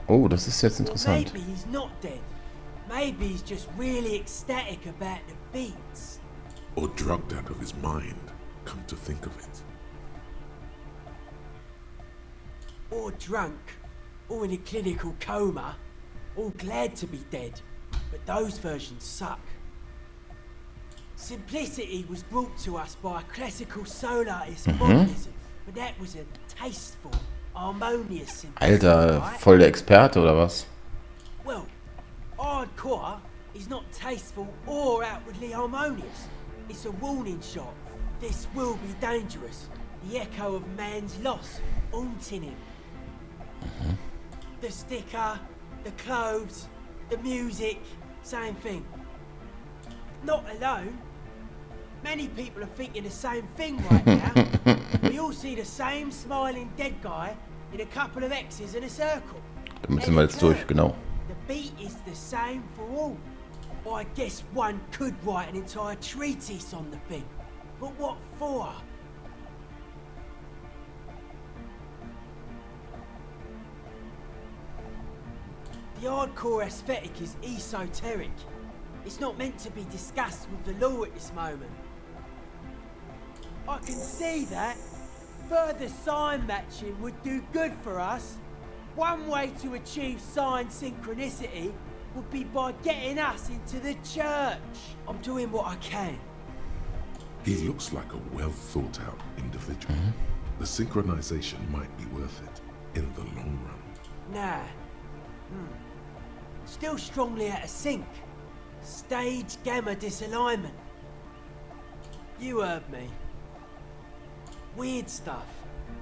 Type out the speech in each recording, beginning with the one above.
Oh, das ist jetzt interessant. Maybe he's not dead. Maybe he's just really ecstatic about the beats. Or drugged out of his mind, come to think of it. Or drunk, or in a clinical coma, or glad to be dead. But those versions suck. Simplicity was brought to us by a classical solarist modernism, but that was a tasteful, harmonious simplicity. Alter, Right? voll der Experte oder was? Well, hardcore is not tasteful or outwardly harmonious. It's a warning shot. This will be dangerous. The echo of man's loss haunting him. The sticker, the clothes, the music, same thing. Not alone. Many people are thinking the same thing right now. We all see the same smiling dead guy in a couple of X's in a circle. Damit sind wir jetzt durch, genau. The beat is the same for all. I guess one could write an entire treatise on the thing. But what for? The hardcore aesthetic is esoteric. It's not meant to be discussed with the law at this moment. I can see that. Further sign matching would do good for us. One way to achieve sign synchronicity would be by getting us into the church. I'm doing what I can. He looks like a well thought out individual. The synchronization might be worth it in the long run. Nah. Still strongly out of sync. Stage gamma disalignment. You heard me. Weird stuff.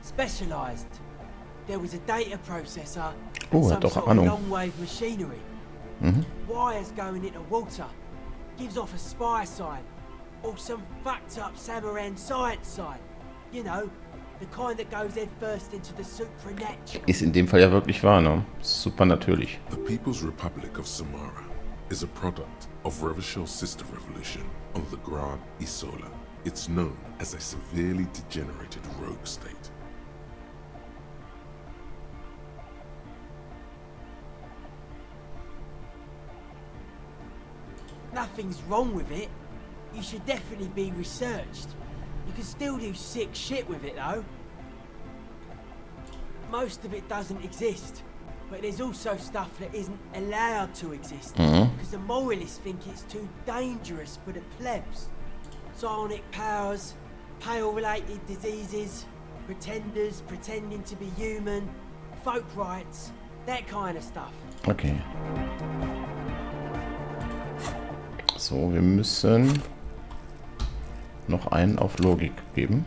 Specialized. There was a data processor and Oh, some doch sort of Ahnung. long-wave machinery. Wires going into water. Gives off a spy sign. Or some fucked up Samaran science sign. You know, the kind that goes head first into the supernatural. Ist in dem Fall ja wirklich wahr, ne? Super natürlich. The People's Republic of Samara is a product of Revachel's sister revolution on the Grand Isola. It's known as a severely degenerated rogue state. Nothing's wrong with it. You should definitely be researched. You can still do sick shit with it though. Most of it doesn't exist, but there's also stuff that isn't allowed to exist because the moralists think it's too dangerous for the plebs. Psionic powers, pale-related diseases, pretenders pretending to be human, folk rights, that kind of stuff. Okay. So, wir müssen noch einen auf Logik geben.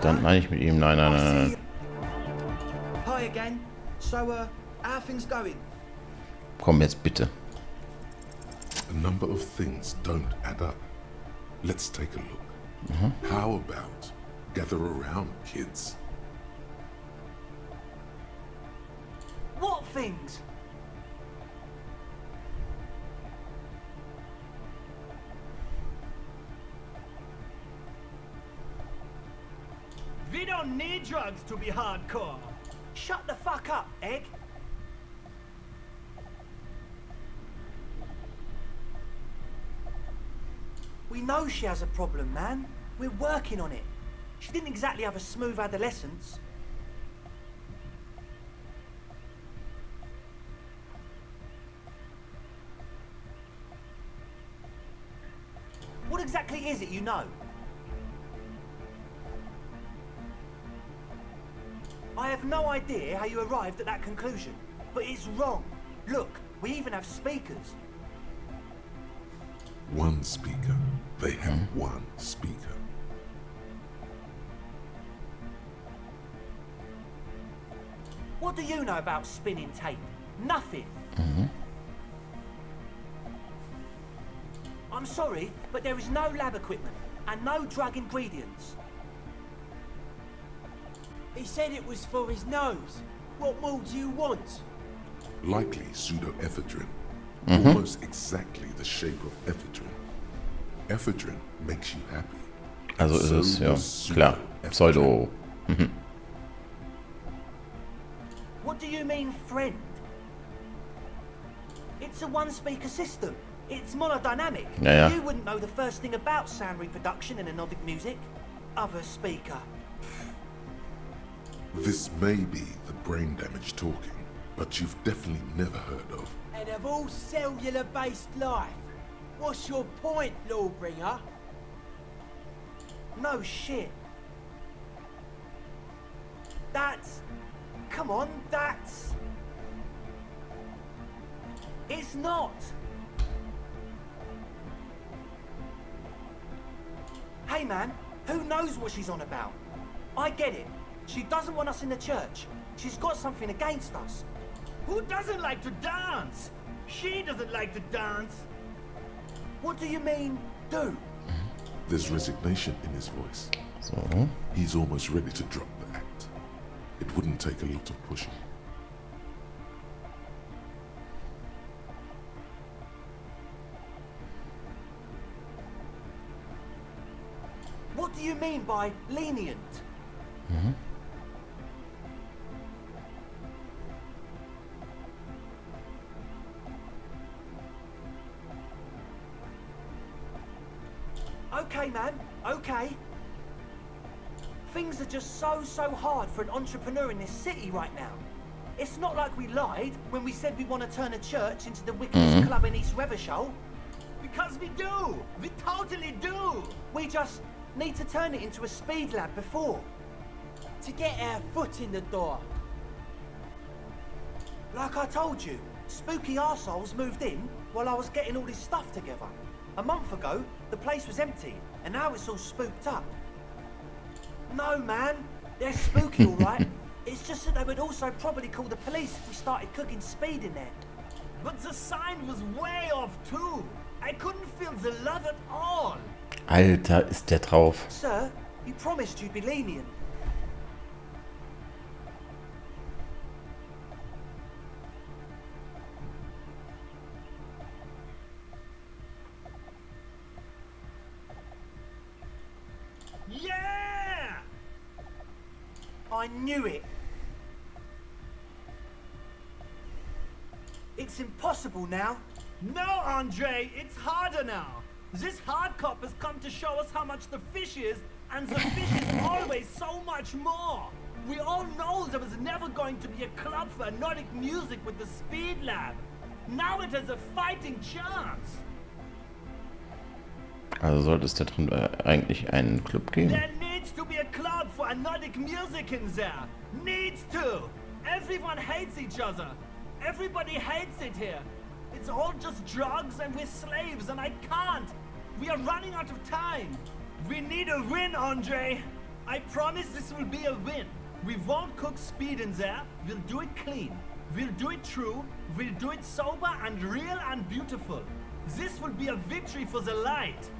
Dann meine ich mit ihm. Nein, nein, nein, nein. Hi again. So, how are things going? Komm jetzt bitte. A number of things don't add up. Let's take a look. How about gather around, kids? What things? We don't need drugs to be hardcore. Shut the fuck up, Egg. We know she has a problem, man. We're working on it. She didn't exactly have a smooth adolescence. What exactly is it you know? I have no idea how you arrived at that conclusion, but it's wrong. Look, we even have speakers. One speaker. They have one speaker. What do you know about spinning tape? Nothing. I'm sorry, but there is no lab equipment and no drug ingredients. He said it was for his nose. What more do you want? Likely pseudoephedrine. Almost exactly the shape of ephedrine. Ephedrine makes you happy. Also ist es, ja, klar. Pseudo. do you mean, friend? It's a one-speaker system. It's monodynamic. Ja, ja. You wouldn't know the first thing about sound reproduction in anodic music. Other speaker. This may be the brain damage talking, but you've definitely never heard of. And of all cellular-based life, what's your point, Lawbringer? No shit. That's... Come on, that's... It's not. Hey man, who knows what she's on about? I get it. She doesn't want us in the church. She's got something against us. Who doesn't like to dance? She doesn't like to dance. What do you mean, do? There's resignation in his voice. So. He's almost ready to drop the act. It wouldn't take a lot of pushing. What do you mean by lenient? Okay, man, okay. Things are just so hard for an entrepreneur in this city right now. It's not like we lied when we said we want to turn a church into the wickedest club in East Revachol. Because we do. We totally do. We just need to turn it into a speed lab before. To get our foot in the door. Like I told you, spooky arseholes moved in while I was getting all this stuff together. A month ago, the place was empty, and now it's all spooked up. No, man, they're spooky all right. It's just that they would also probably call the police if we started cooking speed in there. But the sign was way off too. I couldn't feel the love at all. Alter, ist der drauf. Sir, you promised you'd be lenient. Yeah! I knew it. It's impossible now. No, Andre, it's harder now. This hard cop has come to show us how much the fish is, and the fish is always so much more. We all know there was never going to be a club for anodic music with the Speed Lab. Now it has a fighting chance. Also sollte es da drin eigentlich einen Club geben. There needs to be a club for anodic music in there. Needs to. Everyone hates each other. Everybody hates it here. It's all just drugs and we're slaves and I can't. We are running out of time. We need a win, Andre. I promise this will be a win. We won't cook speed in there. We'll do it clean. We'll do it true. We'll do it sober and real and beautiful. This will be a victory for the light.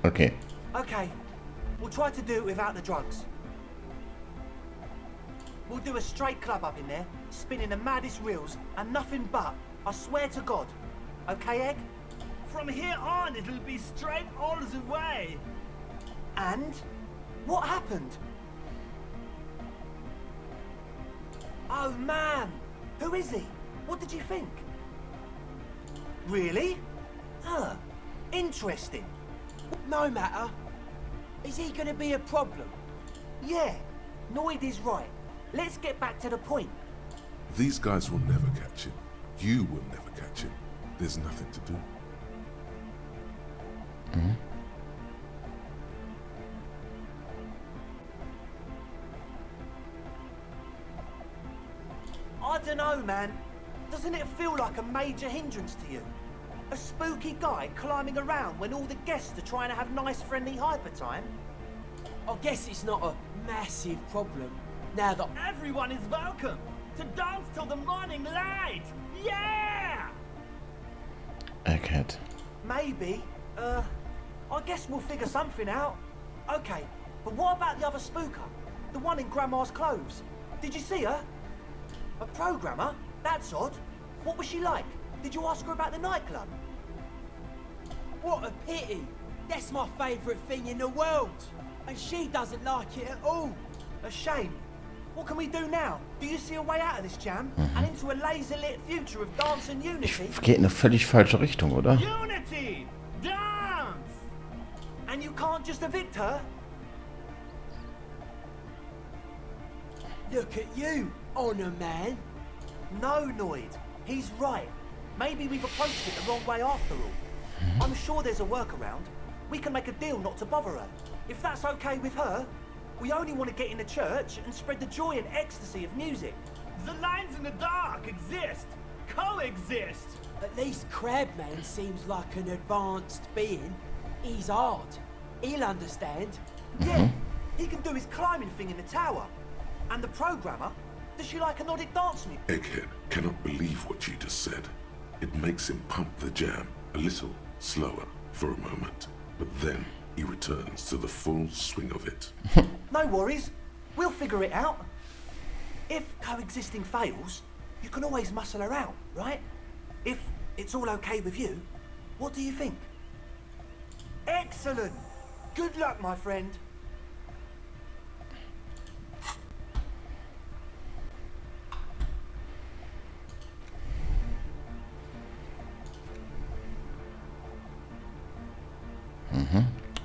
Okay. Okay, we'll try to do it without the drugs. We'll do a straight club up in there, spinning the maddest reels, and nothing but, I swear to God. Okay, Egg? From here on, it'll be straight all the way. And? What happened? Oh, man! Who is he? What did you think? Really? Huh. Interesting. No matter. Is he gonna be a problem? Yeah, Noid is right. Let's get back to the point. These guys will never catch him. You will never catch him. There's nothing to do. I don't know, man. Doesn't it feel like a major hindrance to you? A spooky guy climbing around when all the guests are trying to have nice, friendly hyper time? I guess it's not a massive problem. Now that Everyone is welcome to dance till the morning light. Yeah! Egghead. Maybe. I guess we'll figure something out. Okay, but what about the other spooker? The one in Grandma's clothes? Did you see her? A programmer? That's odd. What was she like? Did you ask her about the nightclub? what a pity. That's my favourite thing in the world. And she doesn't like it at all. A shame. What can we do now? Do you see a way out of this jam? And into a laser-lit future of dance and unity? Geht in eine völlig falsche Richtung, oder? Unity! Dance! And you can't just evict her? Look at you, Honor Man. No, Noid. He's right. Maybe we've approached it the wrong way after all. I'm sure there's a workaround. We can make a deal not to bother her. If that's okay with her, we only want to get in the church and spread the joy and ecstasy of music. The lines in the dark exist! Coexist! At least Crabman seems like an advanced being. He's hard. He'll understand. Yeah, he can do his climbing thing in the tower. And the programmer, does she like a Nordic dance music? Egghead cannot believe what you just said. It makes him pump the jam a little slower for a moment, but then he returns to the full swing of it. No worries. We'll figure it out. If coexisting fails, you can always muscle her out, right? If it's all okay with you, what do you think? Excellent! Good luck, my friend.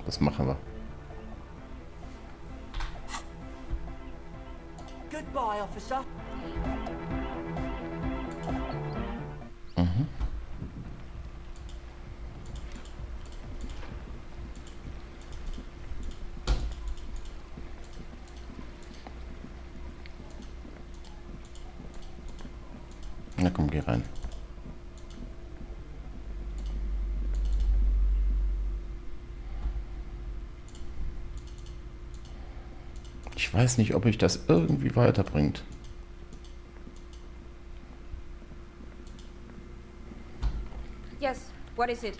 Das machen wir. Goodbye, officer. Na komm, geh rein. Ich weiß nicht, ob ich das irgendwie weiterbringt. Yes, what is it?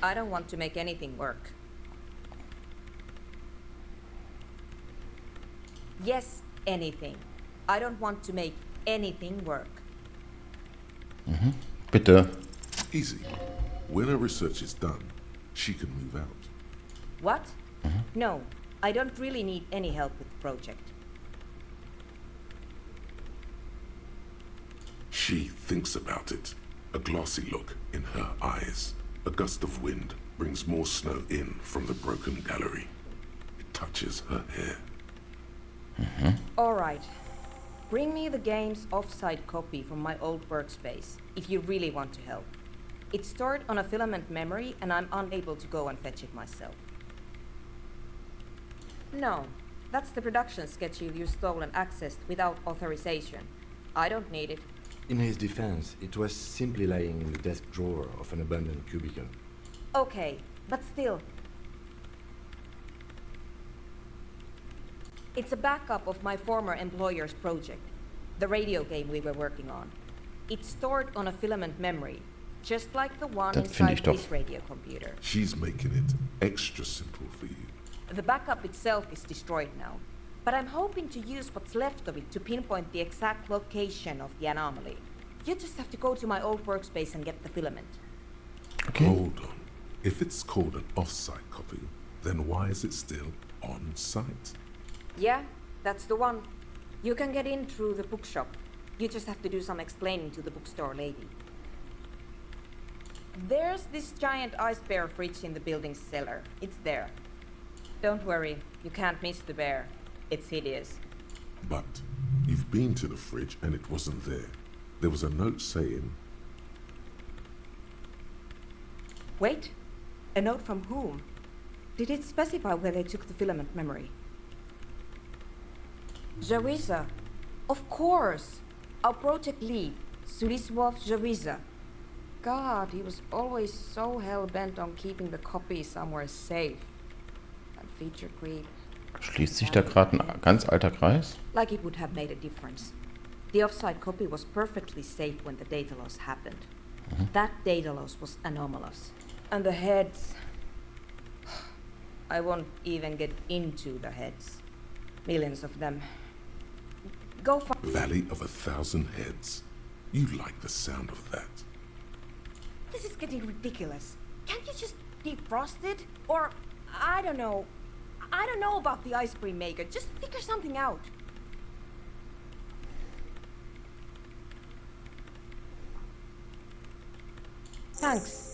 I don't want to make anything work. Yes, anything. I don't want to make anything work. Bitte. Easy. When her research is done, she can move out. What? No, I don't really need any help with the project. She thinks about it. A glassy look in her eyes. A gust of wind brings more snow in from the broken gallery. It touches her hair. All right. Bring me the game's offsite copy from my old workspace, if you really want to help. It's stored on a filament memory, and I'm unable to go and fetch it myself. No, that's the production schedule you stole and accessed without authorization. I don't need it. In his defense, it was simply lying in the desk drawer of an abandoned cubicle. Okay, but still. It's a backup of my former employer's project, the radio game we were working on. It's stored on a filament memory, just like the one Das finde ich inside doch. this radio computer. She's making it extra simple for you. The backup itself is destroyed now, but I'm hoping to use what's left of it to pinpoint the exact location of the anomaly. You just have to go to my old workspace and get the filament. Okay. Hold on. If it's called an off-site copy, then why is it still on-site? Yeah, that's the one. You can get in through the bookshop. You just have to do some explaining to the bookstore lady. There's this giant ice bear fridge in the building's cellar. It's there. Don't worry, you can't miss the bear. It's hideous. But you've been to the fridge and it wasn't there. There was a note saying, Wait, a note from whom? Did it specify where they took the filament memory? Jawiza. Of course! Our project lead, Suliswov Jawiza. God, he was always so hell-bent on keeping the copy somewhere safe. And feature creep. Schließt sich da gerade ein ganz alter Kreis? Like it would have made a difference. The offsite copy was perfectly safe when the data loss happened. That data loss was anomalous. And the heads... I won't even get into the heads. Millions of them. Go find... Valley of 1,000 Heads. You like the sound of that. This is getting ridiculous. Can't you just defrost it? Or, I don't know, I don't know about the ice cream maker. Just figure something out. Thanks.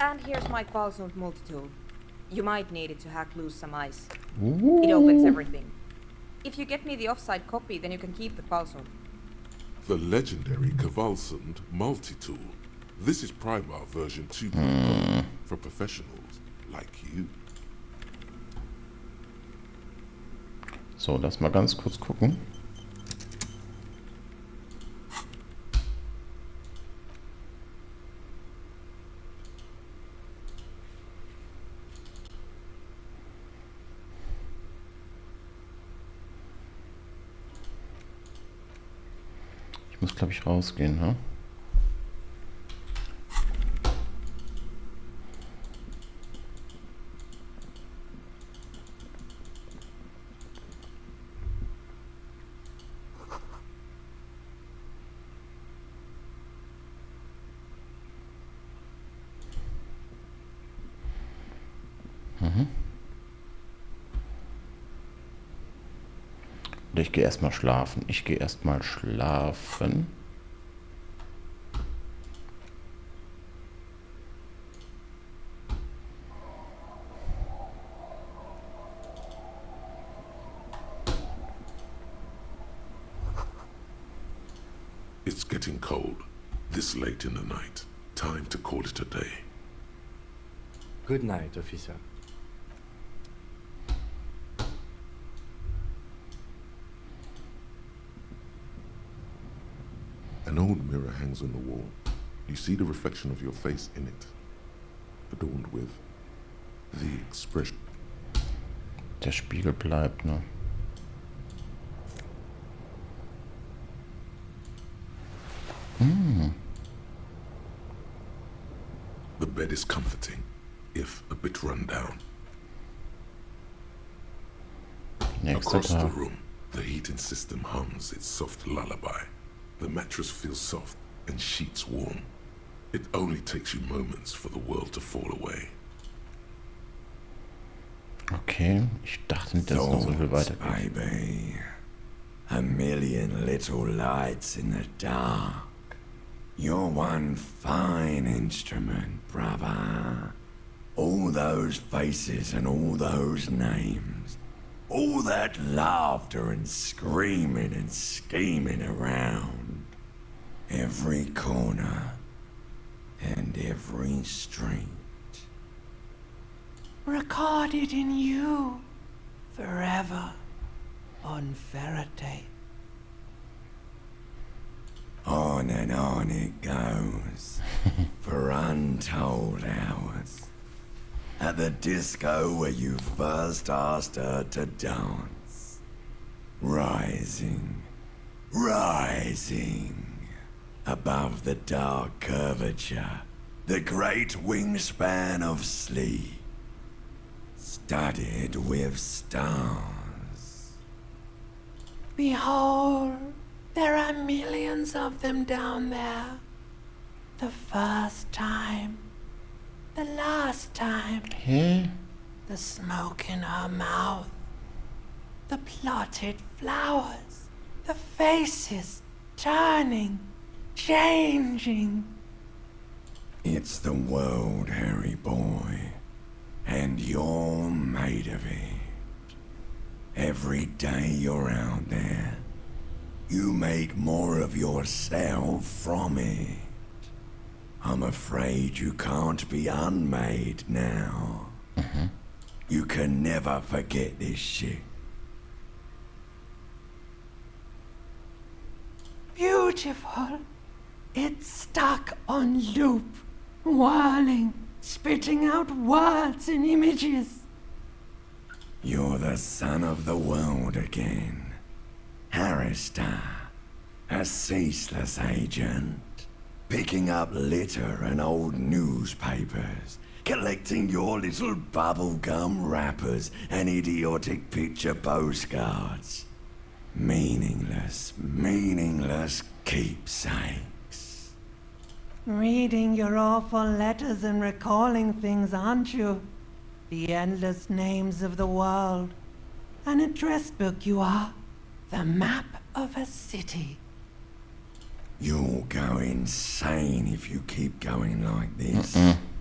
And here's my Qualsund multi-tool. You might need it to hack loose some ice. It opens everything. If you get me the offside copy, then you can keep the Qualsund. The legendary Kvalsund multi-tool. This is Primar version 2.0 for professionals like you. So, lass mal ganz kurz gucken. Ich muss, glaube ich, rausgehen, ne? Oder ich gehe erstmal schlafen. Ich gehe erstmal schlafen. It's getting cold, this late in the night. Time to call it a day. Good night, officer. An old mirror hangs on the wall. You see the reflection of your face in it, adorned with the expression. Der Spiegel bleibt, ne? The bed is comforting, if a bit run down. Nächster Across the Tag. room, the heating system hums its soft lullaby. The mattress feels soft and sheets warm. It only takes you moments for the world to fall away. Okay, ich dachte nicht, dass es noch so viel Thoughts, weitergeht. baby. A million little lights in the dark. You're one fine instrument, brother. All those faces and all those names. All that laughter and screaming and scheming around. Every corner and every street. Recorded in you forever on Faraday. On and on it goes for untold hours. At the disco where you first asked her to dance. Rising, rising above the dark curvature, the great wingspan of sleep, studded with stars. Behold, there are millions of them down there. The first time, the last time, Hä? the smoke in her mouth, the plotted flowers, the faces turning, changing. It's the world, Harry boy, and you're made of it. Every day you're out there, you make more of yourself from it. I'm afraid you can't be unmade now. You can never forget this shit. Beautiful. It's stuck on loop, whirling, spitting out words and images. You're the son of the world again. Harrister, a ceaseless agent. Picking up litter and old newspapers. Collecting your little bubblegum wrappers and idiotic picture postcards. Meaningless, meaningless keepsakes. Reading your awful letters and recalling things, aren't you? The endless names of the world. An address book you are. The map of a city. You'll go insane if you keep going like this.